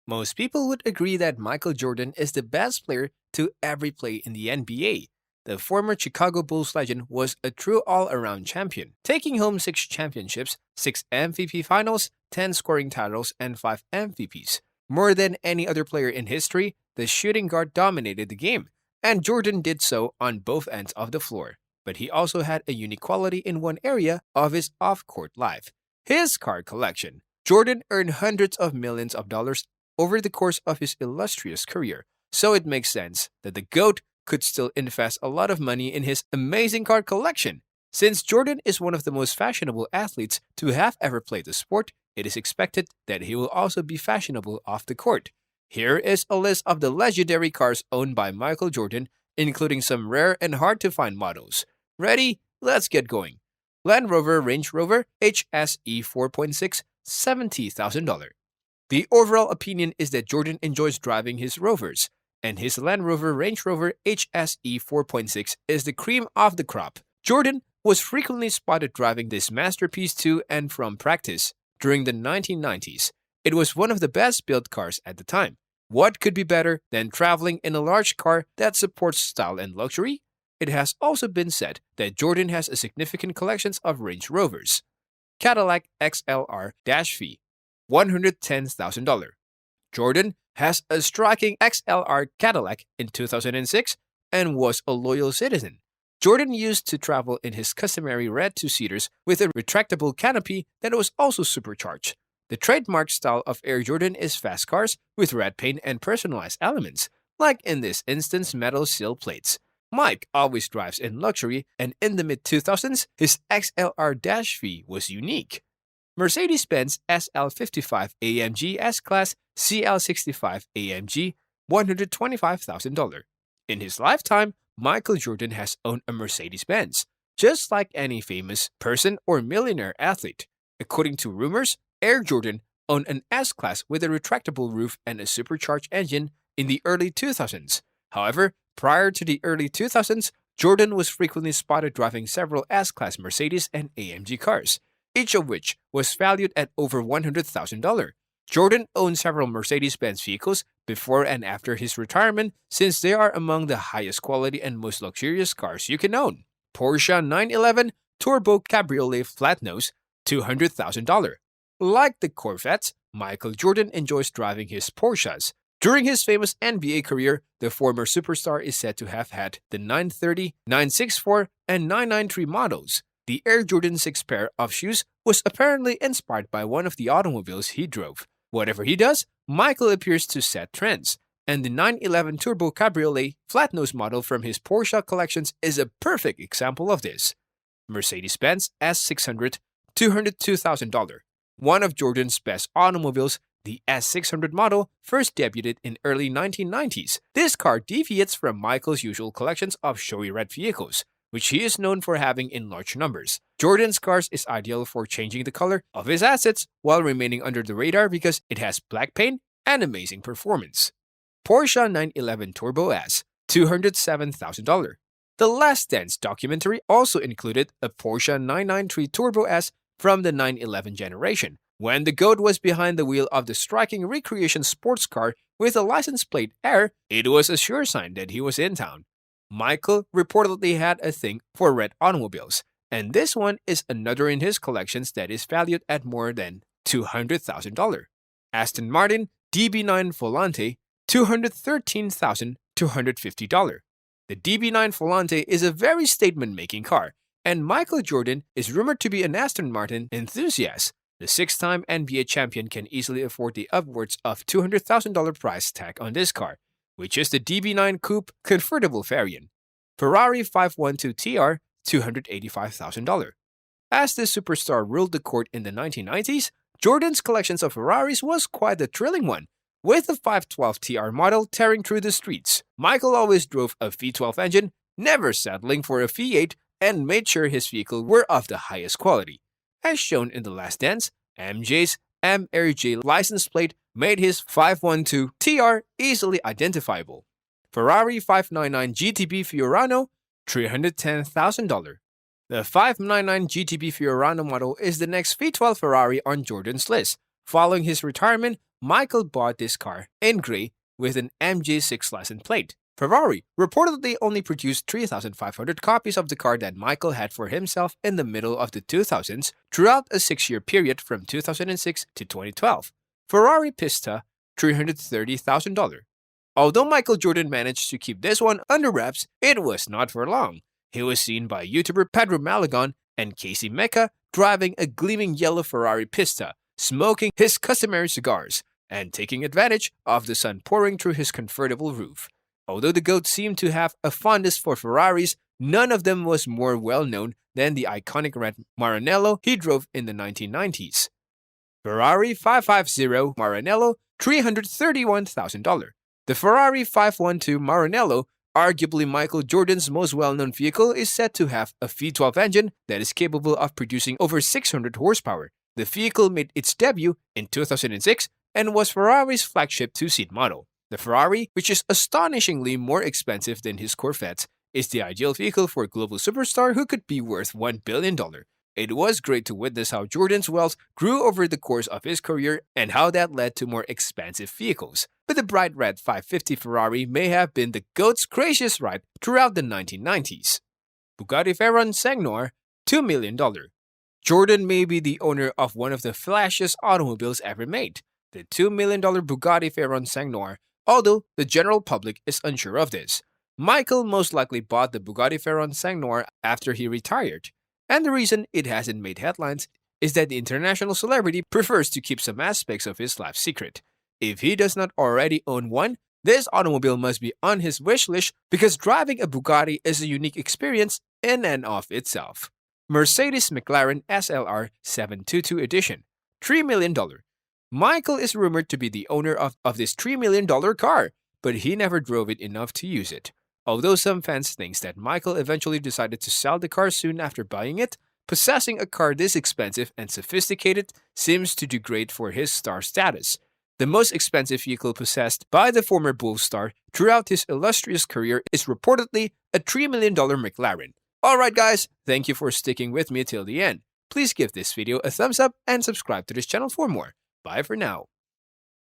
Most people would agree that Michael Jordan is the best player to ever play in the NBA. The former Chicago Bulls legend was a true all-around champion, taking home 6 championships, 6 MVP finals, 10 scoring titles, and 5 MVPs. More than any other player in history, the shooting guard dominated the game, and Jordan did so on both ends of the floor. But he also had a unique quality in one area of his off-court life: his car collection. Jordan earned hundreds of millions of dollars over the course of his illustrious career, so it makes sense that the GOAT could still invest a lot of money in his amazing car collection. Since Jordan is one of the most fashionable athletes to have ever played the sport, it is expected that he will also be fashionable off the court. Here is a list of the legendary cars owned by Michael Jordan, including some rare and hard-to-find models. Ready? Let's get going. Land Rover Range Rover HSE 4.6, $70,000. The overall opinion is that Jordan enjoys driving his Rovers, and his Land Rover Range Rover HSE 4.6 is the cream of the crop. Jordan was frequently spotted driving this masterpiece to and from practice during the 1990s. It was one of the best-built cars at the time. What could be better than traveling in a large car that supports style and luxury? It has also been said that Jordan has a significant collection of Range Rovers. Cadillac XLR-V, $110,000. Jordan has a striking XLR Cadillac in 2006 and was a loyal citizen. Jordan used to travel in his customary red two-seaters with a retractable canopy that was also supercharged. The trademark style of Air Jordan is fast cars with red paint and personalized elements, like in this instance metal seal plates. Mike always drives in luxury, and in the mid-2000s, his XLR-V was unique. Mercedes-Benz SL55 AMG S-Class CL65 AMG, $125,000. In his lifetime, Michael Jordan has owned a Mercedes-Benz, just like any famous person or millionaire athlete. According to rumors, Air Jordan owned an S-Class with a retractable roof and a supercharged engine in the early 2000s. However, prior to the early 2000s, Jordan was frequently spotted driving several S-Class Mercedes and AMG cars, each of which was valued at over $100,000. Jordan owned several Mercedes-Benz vehicles before and after his retirement, since they are among the highest quality and most luxurious cars you can own. Porsche 911 Turbo Cabriolet Flat Nose, $200,000. Like the Corvettes, Michael Jordan enjoys driving his Porsches. During his famous NBA career, the former superstar is said to have had the 930, 964, and 993 models. The Air Jordan 6 pair of shoes was apparently inspired by one of the automobiles he drove. Whatever he does, Michael appears to set trends, and the 911 Turbo Cabriolet flat-nose model from his Porsche collections is a perfect example of this. Mercedes-Benz S-600, $202,000. One of Jordan's best automobiles, the S-600 model, first debuted in early 1990s. This car deviates from Michael's usual collections of showy red vehicles, which he is known for having in large numbers. Jordan's cars is ideal for changing the color of his assets while remaining under the radar because it has black paint and amazing performance. Porsche 911 Turbo S, $207,000. The Last Dance documentary also included a Porsche 993 Turbo S from the 911 generation. When the GOAT was behind the wheel of the striking recreation sports car with a license plate Air, it was a sure sign that he was in town. Michael reportedly had a thing for red automobiles, and this one is another in his collections that is valued at more than $200,000. Aston Martin DB9 Volante, $213,250. The DB9 Volante is a very statement-making car, and Michael Jordan is rumored to be an Aston Martin enthusiast. The 6-time NBA champion can easily afford the upwards of $200,000 price tag on this car, which is the DB9 Coupe convertible variant. Ferrari 512 TR, $285,000. As the superstar ruled the court in the 1990s, Jordan's collections of Ferraris was quite a thrilling one, with the 512 TR model tearing through the streets. Michael always drove a V12 engine, never settling for a V8, and made sure his vehicle were of the highest quality. As shown in The Last Dance, MJ's MRJ license plate made his 512 TR easily identifiable. Ferrari 599 GTB Fiorano, $310,000. The 599 GTB Fiorano model is the next V12 Ferrari on Jordan's list. Following his retirement, Michael bought this car in grey with an MG6 license plate. Ferrari reportedly only produced 3,500 copies of the car that Michael had for himself in the middle of the 2000s throughout a 6-year period from 2006 to 2012. Ferrari Pista, $330,000. Although Michael Jordan managed to keep this one under wraps, it was not for long. He was seen by YouTuber Pedro Malagon and Casey Mecca driving a gleaming yellow Ferrari Pista, smoking his customary cigars, and taking advantage of the sun pouring through his convertible roof. Although the GOAT seemed to have a fondness for Ferraris, none of them was more well-known than the iconic red Maranello he drove in the 1990s. Ferrari 550 Maranello, $331,000. The Ferrari 512 Maranello, arguably Michael Jordan's most well-known vehicle, is said to have a V12 engine that is capable of producing over 600 horsepower. The vehicle made its debut in 2006 and was Ferrari's flagship two-seat model. The Ferrari, which is astonishingly more expensive than his Corvettes, is the ideal vehicle for a global superstar who could be worth $1 billion. It was great to witness how Jordan's wealth grew over the course of his career and how that led to more expensive vehicles. But the bright red 550 Ferrari may have been the GOAT's craziest ride throughout the 1990s. Bugatti Veyron Noir, $2 million. Jordan may be the owner of one of the flashiest automobiles ever made, the $2 million Bugatti Veyron Noir, although the general public is unsure of this. Michael most likely bought the Bugatti Veyron Noir after he retired, and the reason it hasn't made headlines is that the international celebrity prefers to keep some aspects of his life secret. If he does not already own one, this automobile must be on his wish list because driving a Bugatti is a unique experience in and of itself. Mercedes-McLaren SLR-722 Edition, $3 million. Michael is rumored to be the owner of this $3 million car, but he never drove it enough to use it. Although some fans think that Michael eventually decided to sell the car soon after buying it, possessing a car this expensive and sophisticated seems to do great for his star status. The most expensive vehicle possessed by the former Bulls star throughout his illustrious career is reportedly a $3 million McLaren. Alright guys, thank you for sticking with me till the end. Please give this video a thumbs up and subscribe to this channel for more. Bye for now.